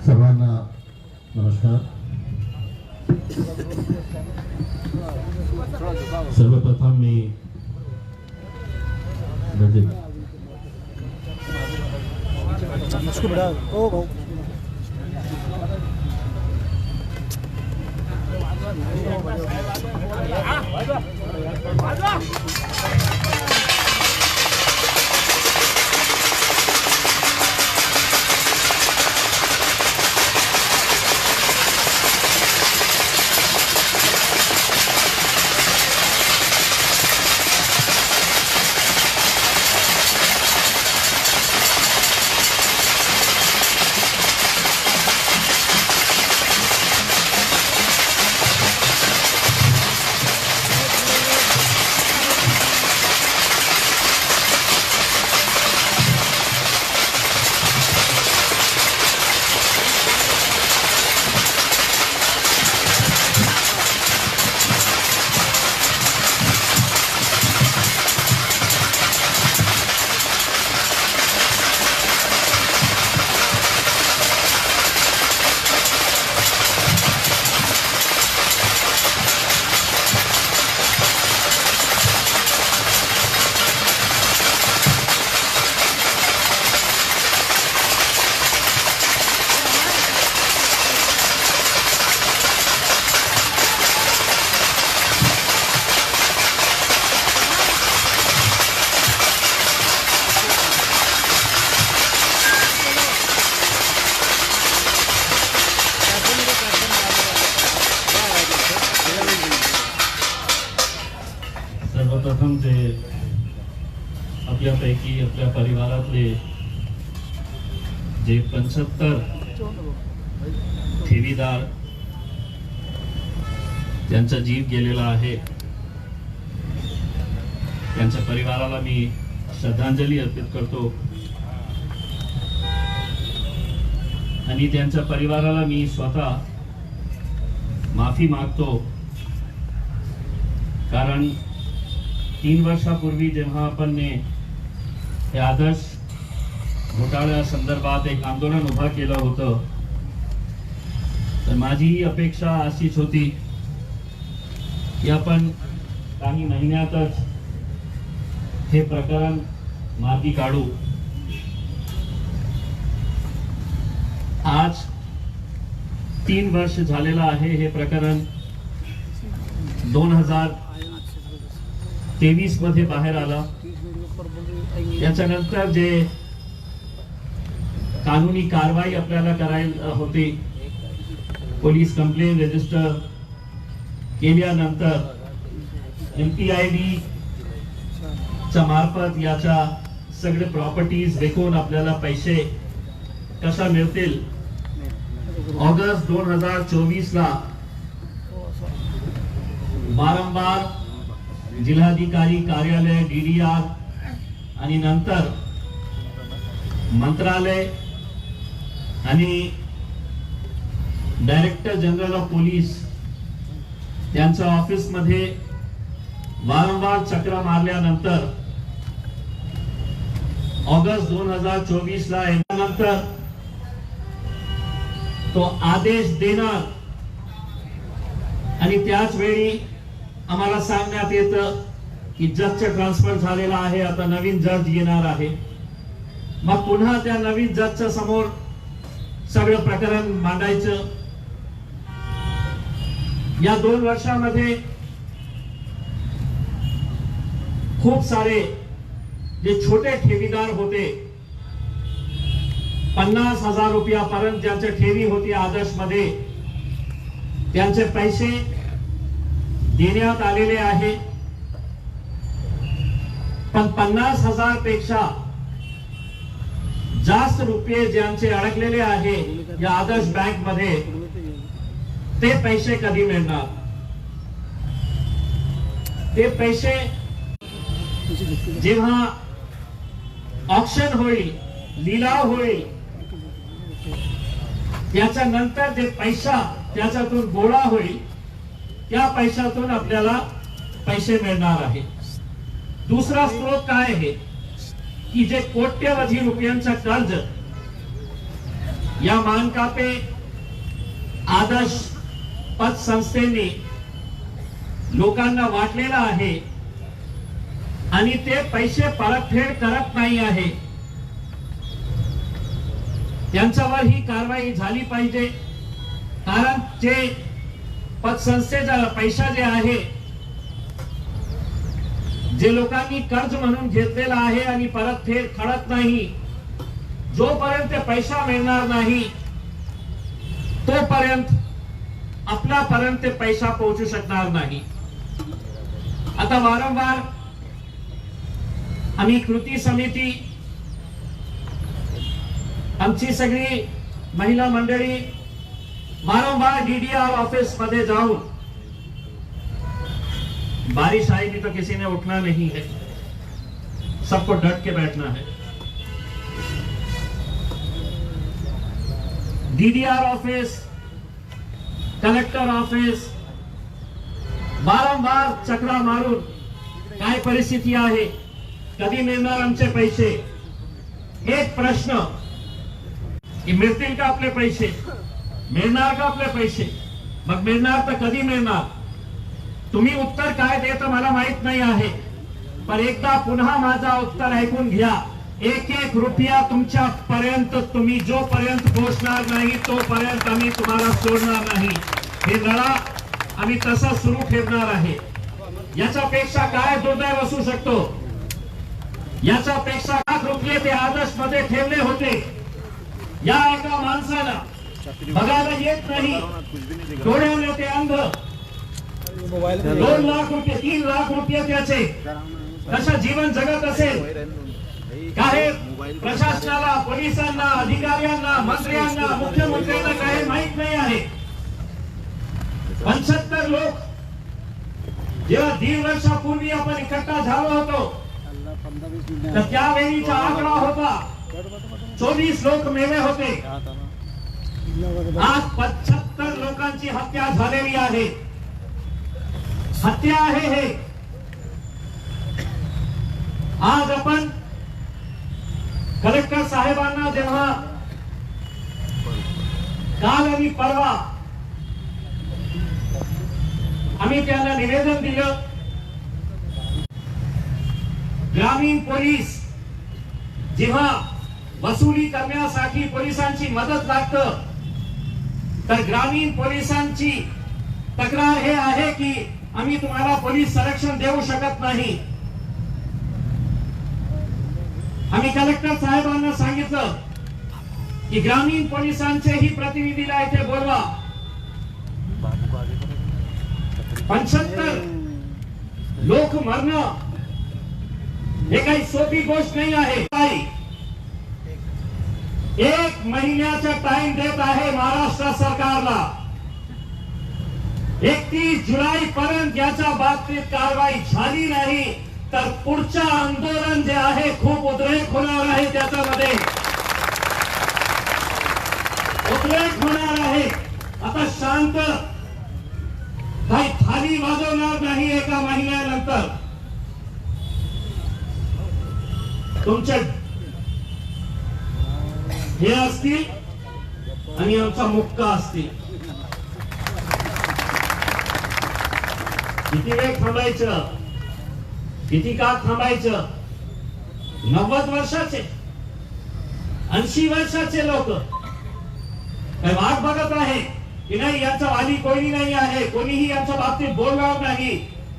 सर्वांना नमस्कार. सर्वप्रथम मी सर्वप्रथम ते आपल्यापैकी आपल्या परिवारातले जे 75 ठेवीदार त्यांचा जीव गेलेला आहे, त्यांच्या परिवाराला मी श्रद्धांजली अर्पित करतो आणि त्यांच्या परिवाराला मी स्वतः माफी मागतो. कारण 3 वर्षापूर्वी जेव्हा आपण हे आदर्श घोटाळ्या संदर्भात एक आंदोलन उभा केलं होतं, तर माझी ही अपेक्षा अशीच होती की आपण काही महिन्यातच हे प्रकरण मार्गी काढू. आज 3 वर्ष झालेला आहे. हे प्रकरण 2023 मध्ये बाहेर आला. त्याच्यानंतर जे कानूनी कारवाई आपल्याला करायला होती, पोलीस कंप्लेंट रजिस्टर केल्यानंतर MPID च्या मार्फत याच्या सगळे प्रॉपर्टीज विकून आपल्याला पैसे कशा मिळतील. ऑगस्ट 2024 ला वारंवार जिल्हाधिकारी कार्यालय, DDR आणि नंतर मंत्रालय आणि डायरेक्टर जनरल ऑफ पोलीस त्यांच्या ऑफिस मध्ये वारंवार चक्र मारल्यानंतर ऑगस्ट 2024 ला नंतर तो आदेश देणार आणि त्याच वेळी आम्हाला सांगण्यात येतं की जजचं ट्रान्सफर झालेला आहे, आता नवीन जज येणार आहे. मग पुन्हा त्या नवीन जजच्या समोर सगळं प्रकरण मांडायचं. या 2 वर्षामध्ये खूप सारे जे छोटे ठेवीदार होते, 50,000 रुपयापर्यंत ज्यांची ठेवी होती आदर्श मध्ये, त्यांचे पैसे देण्यात आलेले आहे. पण 50,000 पेक्षा जास्त रुपये ज्यांचे अडकलेले आहे या आदर्श बँक मध्ये, ते पैसे कधी मिळणार? ते पैसे जेव्हा ऑक्शन होईल, लिलाव होईल, त्याच्यानंतर जे पैसा त्याच्यातून गोळा होईल, त्या पैशातून आपल्याला पैसे मिळणार आहे. दुसरा स्रोत काय आहे? की जे कोट्यवधी रुपयांचं कर्ज या मानकापे आदर्श पतसंस्थेने लोकांना वाटलेला आहे आणि ते पैसे परतफेड करत नाही आहे, त्यांच्यावर ही कारवाई झाली पाहिजे. कारण जे पतसंस्थेचा पैसा जे आहे, जे लोकांनी कर्ज म्हणून घेतलेला आहे आणि परतफेड करत नाही, जोपर्यंत पैसा मिळणार नाही तोपर्यंत आपल्यापर्यंत पैसा पोहोचू शकणार नाही. आता वारंवार आम्ही कृती समिती, आमची सगळी महिला मंडळी वारंवार डीडीआर ऑफिस मध्ये जाऊन, बारिश आएगी तो किसी ने उठना नहीं है, सबको डट के बैठना है. डीडीआर ऑफिस, कलेक्टर ऑफिस वारंवार चक्रा मारून काय परिस्थिती आहे, कधी मिळणार आमचे पैसे, एक प्रश्न की मिळतील का आपले पैसे, मिळणार का आपले पैसे, मग मिळणार तर कधी मिळणार. तुम्ही उत्तर काय देत मला माहित नाही आहे, पण एकदा पुन्हा माझा उत्तर ऐकून घ्या. एक एक रुपया तुमच्या पर्यंत तुम्ही जोपर्यंत पोहोचणार नाही तोपर्यंत आम्ही तुम्हाला सोडणार नाही. हे लढा आम्ही तसा सुरू ठेवणार आहे. याच्यापेक्षा काय दुर्दैव असू शकतो, याच्यापेक्षा लाख रुपये ते आदर्श मध्ये ठेवले होते. या एका माणसाला बघायला येत नाही, डोळ्याने ते अंध, 2 लाख रुपये 3 लाख रुपये त्याचे कशा जीवन जगत असेल. काय प्रशासनाला, पोलिसांना, अधिकाऱ्यांना, मंत्र्यांना, मुख्यमंत्र्यांना काही माहित नाही आहे. 75 लोक जेव्हा 1.5 वर्षापूर्वी आपण इकट्ठा झालो होतो तर त्यावेळीचा आकडा होता 24 लोक मेले होते. आज 75 लोकांची हत्या झालेली आहे. हत्या आहे हे. आज आपण कलेक्टर साहेबांना जेव्हा काल आणि परवा आम्ही त्यांना निवेदन दिलं, ग्रामीण पोलीस जेव्हा वसुली करण्यासाठी पोलिसांची मदत लागतं तर ग्रामीण पोलिसांची तक्रार हे आहे की आम्ही तुम्हाला पोलीस संरक्षण देऊ शकत नाही. आम्ही कलेक्टर साहेबांना सांगितलं की ग्रामीण पोलिसांचेही प्रतिनिधीला इथे बोलवा. 75 लोक मरणं हे काही सोपी गोष्ट नाही आहे. 1 महिन्याचा टाइम देत आहे महाराष्ट्र सरकारला. 31 जुलै पर्यंत याच्या बाबतीत कारवाई झाली नाही तर पुढचं आंदोलन जे आहे खूप उद्रेक होणार आहे. त्याच्यामध्ये उद्रेक होणार आहे. आता शांत काही थाली वाजवणार नाही. एका महिन्यानंतर तुमच्या हे असतील आणि आमचा मुक्का असतील. किती वेळ थांबायचं, किती काळ थांबायचं. 90 वर्षाचे 80 वर्षाचे लोक काय वाट बघत आहे की नाही, यांचा वाली कोणी नाही आहे, कोणीही यांच्या बाबतीत बोलणार नाही,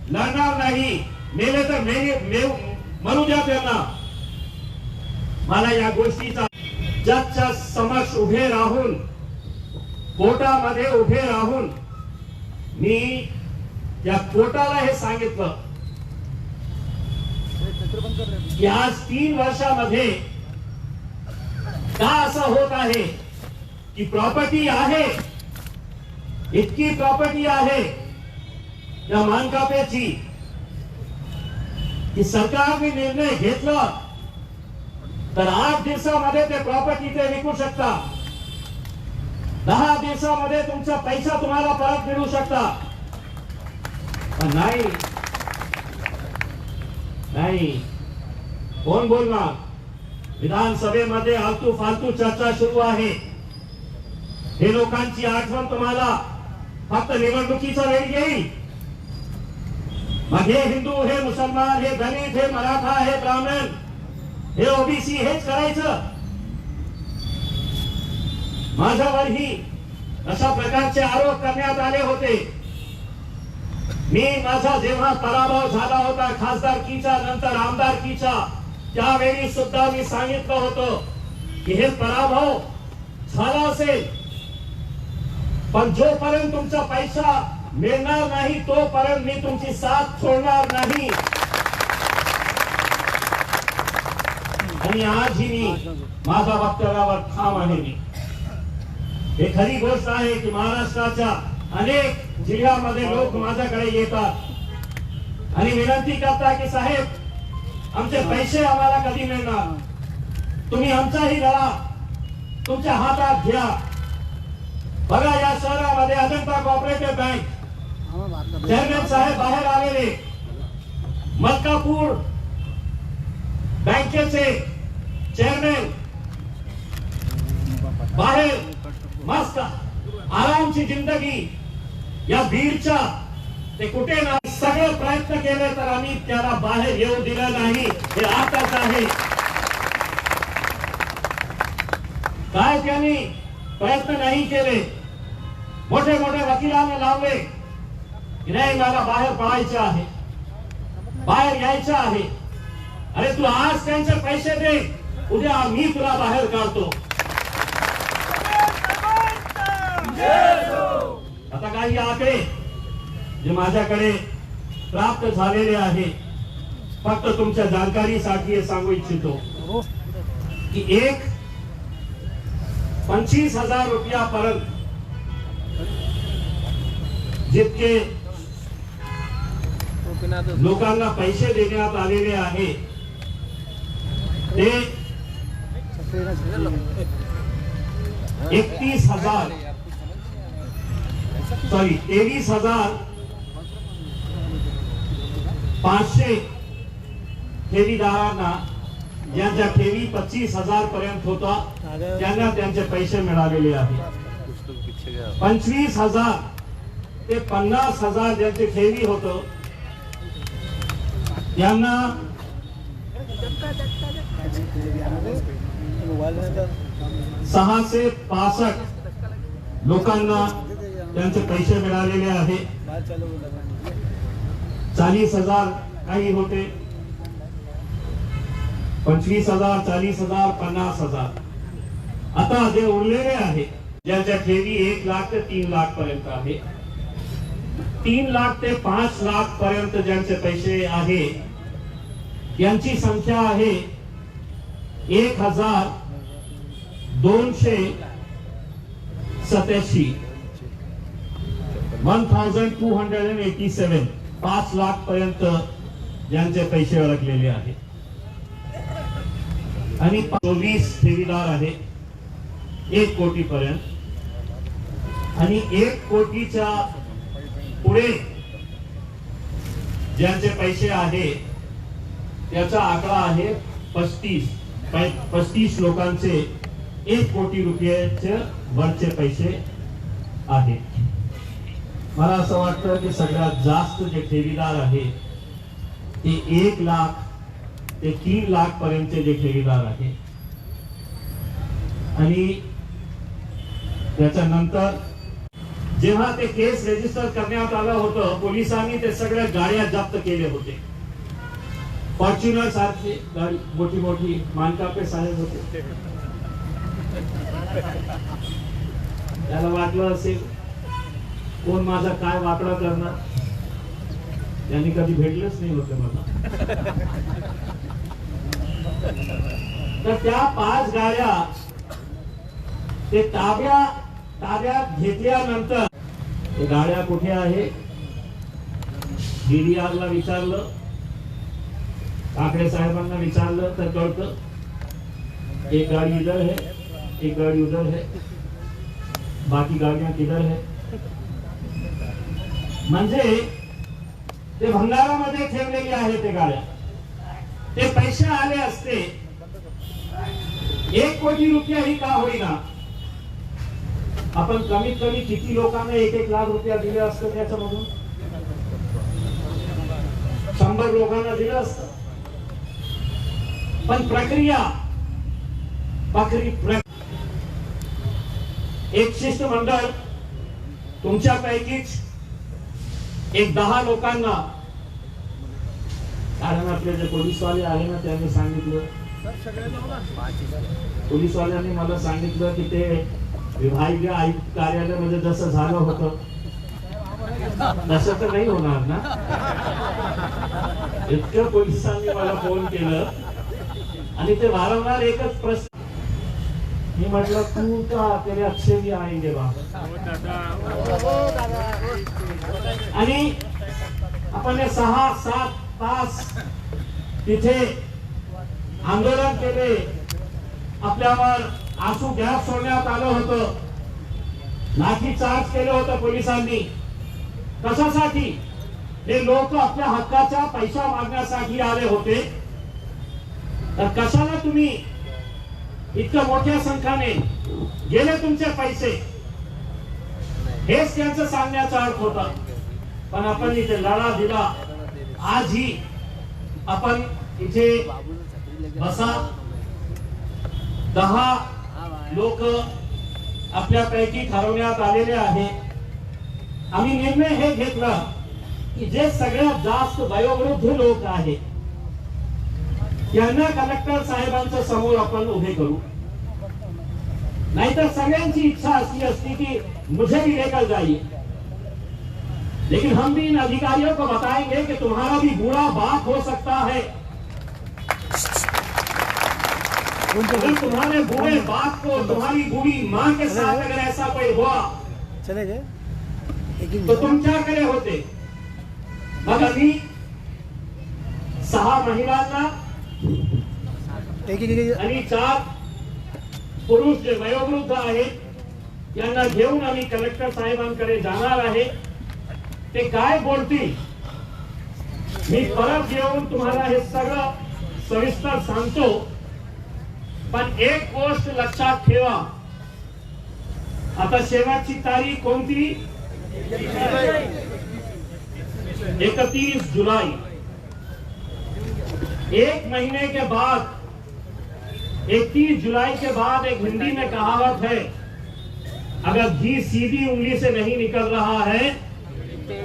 लढणार नाही. मेले तर मरू द्या त्यांना. मला या गोष्टीचा जजच्या समक्ष उभे राहून, कोर्टामध्ये उभे राहून मी या कोर्टाला हे सांगितलं की आज 3 वर्षामध्ये का असं होत आहे की प्रॉपर्टी आहे, इतकी प्रॉपर्टी आहे या मानकाप्याची की सरकारने निर्णय घेतला तर 8 दिवसामध्ये ते प्रॉपर्टी ते विकू शकता. 10 दिवसामध्ये तुमचा पैसा तुम्हाला परत मिळू शकता. पण नाही, कोण बोलणार. विधानसभेमध्ये आलतू फालतू चर्चा सुरू आहे। हे लोकांची आठवण तुम्हाला फक्त निवडणुकीचा वेळ येईल। मग हे हिंदू, हे मुसलमान, हे दलित, हे मराठा, हे ब्राह्मण, हे ओबीसी हेच करायचं। माझ्यावरही अशा प्रकारचे आरोप करण्यात आले होते। मी माझा जेव्हा पराभव झाला होता खासदारकीचा नंतर आमदारकीचा, त्यावेळी सुद्धा मी सांगितलं होतं की हे पराभव झाला असेल, पण जोपर्यंत तुमचा पैसा मिळणार नाही तोपर्यंत मी तुमची साथ सोडणार नाही। आणि आजही मी माझ्या वक्तव्यावर ठाम आहे। मी हे खरी गोष्ट आहे की महाराष्ट्राच्या अनेक जिल्ह्यामध्ये लोक माझ्याकडे येतात आणि विनंती करतात की साहेब आमचे पैसे आम्हाला कधी मिळणार, तुम्ही आमचाही लढा तुमच्या हातात घ्या। बघा या शहरामध्ये अजंता कोऑपरेटिव्ह बँक चेअरमॅन साहेब बाहेर आलेले, मलकापूर बँकेचे चेअरमॅन बाहेर मस्त आरामची जिंदगी या बीडच्या ते कुठे ना सगळे प्रयत्न केले तर आम्ही त्याला बाहेर येऊ दिलं नाही। हे आताच आहे काय त्यांनी प्रयत्न नाही केले, मोठे मोठे वकिलांना लावले की नाही मला बाहेर पडायचे आहे, बाहेर यायचं आहे। अरे तू आज त्यांचे पैसे दे, उद्या मी तुला बाहेर काढतो। आता काही आकडे जे माझ्याकडे प्राप्त झालेले आहे फक्त तुमच्या जानकारीसाठी हे सांगू इच्छितो की एक 25,000 रुपयापर्यंत जितके लोकांना पैसे देण्यात आलेले आहे ते 23,500 ठेवीदारांना ज्यांच्या ठेवी 25,000 पर्यंत होता त्यांना त्यांचे पैसे मिळालेले आहेत। 25,000 ते 50,000 ज्यांचे ठेवी होतं त्यांना 665 लोकांना त्यांचे पैसे मिळालेले आहे। 40,000 काही होते, 25,000, 40,000, 50,000। आता जे उरलेले आहे ज्यांच्या ठेवी 1 लाख ते 3 लाख पर्यंत आहे, 3 लाख ते 5 लाख पर्यंत ज्यांचे पैसे आहे यांची संख्या आहे 1,287 1287। 5 लाख पर्यंत ज्यांचे पैसे अडकलेले आहेत आणि 24 ठेवीदार आहे 1 कोटी पर्यंत आणि 1 कोटीच्या पुढे ज्यांचे पैसे आहे त्याचा आकडा आहे 35 लोकांचे 1 कोटी रुपयाचे वरचे पैसे आहेत। मला असं वाटतं की सगळ्यात जास्त जे ठेवीदार आहे ते 1 लाख ते 3 लाख पर्यंतचे जे ठेवीदार आहे आणि त्याच्यानंतर जेव्हा ते केस रजिस्टर करण्यात आलं होतं पोलिसांनी ते सगळ्या गाड्या जप्त केले होते। फॉर्च्युनर सारखी गाडी मोठी मोठी मानकापे साहेब होते, त्याला वाटलं असेल कोण माझा काय वाकडा करणार, त्यांनी कधी भेटलेच नाही होते मला। तर त्या 5 गाड्या ते ताब्यात घेतल्यानंतर ते गाड्या कुठे आहे DDR ला विचारलं, काकडे साहेबांना विचारलं तर कळतं एक गाड़ी इधर है, एक गाड़ी उधर है, बाकी गाड़ियां किधर है। म्हणजे ते भंगारामध्ये ठेवलेली आहे ते गाड्या। ते पैसे आले असते 1 कोटी रुपयाही का होईना, आपण कमीत कमी किती लोकांना 1-1 लाख रुपया दिले असतं त्याच्यामधून? 100 लोकांना दिलं असतं. पण प्रक्रिया एक शिष्टमंडळ तुमच्यापैकीच एक 10 लोकांना, कारण आपले जे पोलीसवाले आहे ना त्यांनी सांगितलं, पोलीसवाल्यांनी मला सांगितलं की ते विभागीय आयुक्त कार्यालयामध्ये जसं झालं होतं तसं तर नाही होणार ना. इतक्या पोलिसांनी मला फोन केलं आणि ते वारंवार एकच प्रश्न, मी म्हटलं तू का तेरे अच्छे भी आएंगे बाबा. आणि आपण 6-7 तास तिथे आंदोलन केले, आपल्यावर आसू गॅस सोडण्यात आलं होतं, लाठीचार्ज केलं होतं पोलिसांनी. कशासाठी? हे लोक आपल्या हक्काचा पैसा मागण्यासाठी आले होते. तर कशाला तुम्ही इतक्या मोठ्या संख्येने गेले तुमचे पैसे? हेच त्यांचं सांगण्याचा अर्थ होता. पण आपण इथे लढा दिला. आजही आपण इथे बसा, 10 लोक आपल्यापैकी ठरवण्यात आलेले आहे. आम्ही निर्णय हे घेतला की जे सगळ्यात जास्त वयोवृद्ध लोक आहेत त्यांना कलेक्टर साहेबांच्या समोर आपण उभे करू. नाहीतर सगळ्यांची इच्छा अशी असती की मुझे भी लेकर जाइए, लेकिन हम भी इन अधिकारियों को बताएंगे कि तुम्हारा भी बुरा बाप हो सकता है. तुम्हारे बुरे बाप को, तुम्हारी बुरी माँ के साथ अगर ऐसा कोई हुआ चले गए तो तुम क्या करे होते. मग आम्ही 6 महिलांना आणि 4 पुरुष जे वयोवृद्ध आहेत यांना घेऊन आम्ही कलेक्टर साहेबांकडे जाणार आहे. ते काय बोलतील मी परत येऊन तुम्हाला हे सगळं सविस्तर सांगतो. पण एक गोष्ट लक्षात ठेवा, आता शेवटची तारीख कोणती? 31 जुलाई. 1 महीने के बाद 31 जुलाई के बाद एक हिंदी में कहावत है, अगर घी सीधी उंगली से नहीं निकल रहा है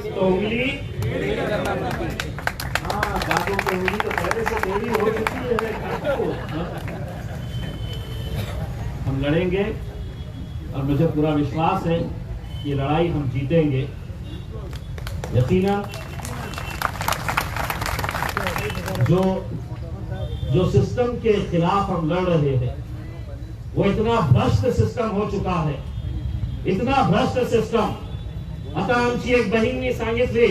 तो उंगली, हाँ बाबू की उंगली तो पहले से टेढ़ी हो चुकी है. हम लड़ेंगे और मुझे पूरा विश्वास है कि लड़ाई हम जीतेंगे. यकीनन जो सिस्टम के खिलाफ हम लड़ रहे हैं वो इतना भ्रष्ट सिस्टम हो चुका है, इतना भ्रष्ट सिस्टम. आता आमची एक बहीणनी सांगितले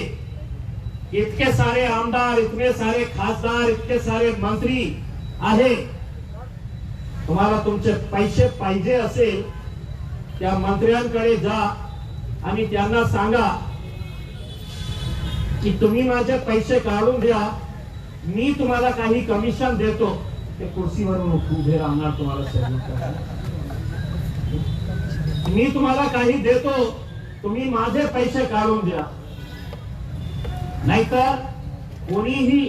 की इतके सारे आमदार, इतने सारे खासदार, इतके सारे मंत्री आहे, तुम्हाला तुमचे पैसे पाहिजे असेल त्या मंत्र्यांकडे जा आणि त्यांना सांगा की तुम्ही माझे पैसे काढून द्या, मी तुम्हाला काही कमिशन देतो. ते कुर्सीवरून उभे राहणार तुम्हाला सांगितलं, मी तुम्हाला काही देतो, तुम्ही माझे पैसे काढून द्या. नाहीतर कोणीही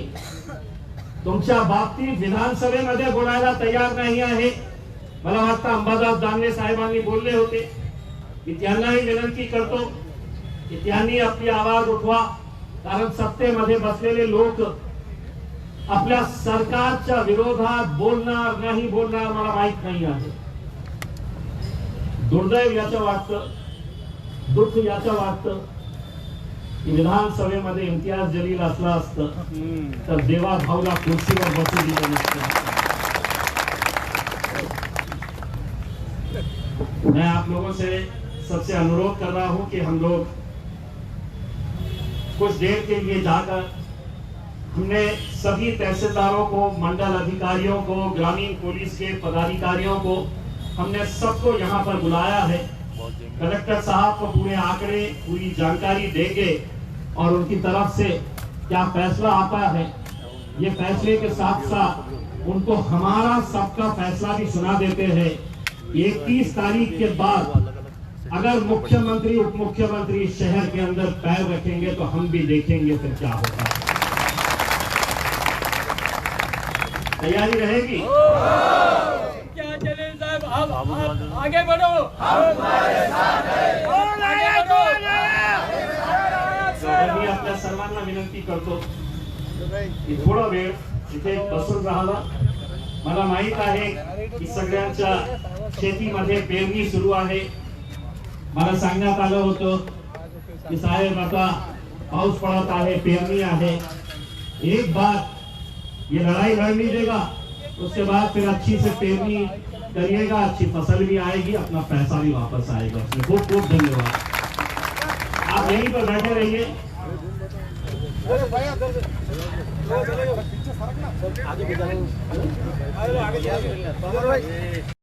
तुमच्या बाबतीत विधानसभेमध्ये बोलायला तयार नाही आहे. मला वाटतं अंबादास दानवे साहेबांनी बोलले होते की त्यांनाही विनंती करतो की त्यांनी आपली आवाज उठवा, कारण सत्तेमध्ये बसलेले लोक आपल्या सरकारच्या विरोधात बोलणार नाही बोलणार मला माहित नाही आहे. दुर्दैव याचं वाटतं, दुःख याचं वाटतं की विधानसभेमध्ये इम्तियाज जलील असला असतं तर देवा भाऊला खुर्चीवर बसू दिलं नसतं. मैं आप लोगों से सबसे अनुरोध कर रहा हूं कि हम लोग कुछ देर के लिए जाकर, हमने सभी तहसीलदारों को, मंडल अधिकारियों को, ग्रामीण पुलिस के पदाधिकारियों को, हमने सबको यहाँ पर बुलाया है. कलेक्टर साहब को पूरे आंकड़े, पूरी जानकारी देंगे और उनकी तरफ से क्या फैसला आता है, ये फैसले के साथ साथ उनको हमारा सबका फैसला भी सुना देते हैं। 31 तारीख के बाद अगर मुख्यमंत्री उप मुख्यमंत्री शहर के अंदर पैर रखेंगे तो हम भी देखेंगे फिर क्या होता है। तैयारी रहेगी? क्या जलील साहब, आप आगे बढ़ो, हमारे साथ है, आगे बढ़ो। मी आपल्या सर्वांना विनंती करतो की थोडा वेळ इथे बसून राहावा। मला माहित आहे की सगळ्यांच्या शेतीमध्ये पेरणी सुरू आहे। मला सांगण्यात आलं होतं की साहेब आता पाऊस पडत आहे, पेरणी आहे, एक बार ये लड़ाई लड़ने देगा, उसके बाद फिर अच्छी से पेरनी करिएगा, अच्छी फसल भी आएगी, अपना पैसा भी वापस आएगा। उसमें बहुत बहुत धन्यवाद। आप यहीं पर बैठे रहिए। आगे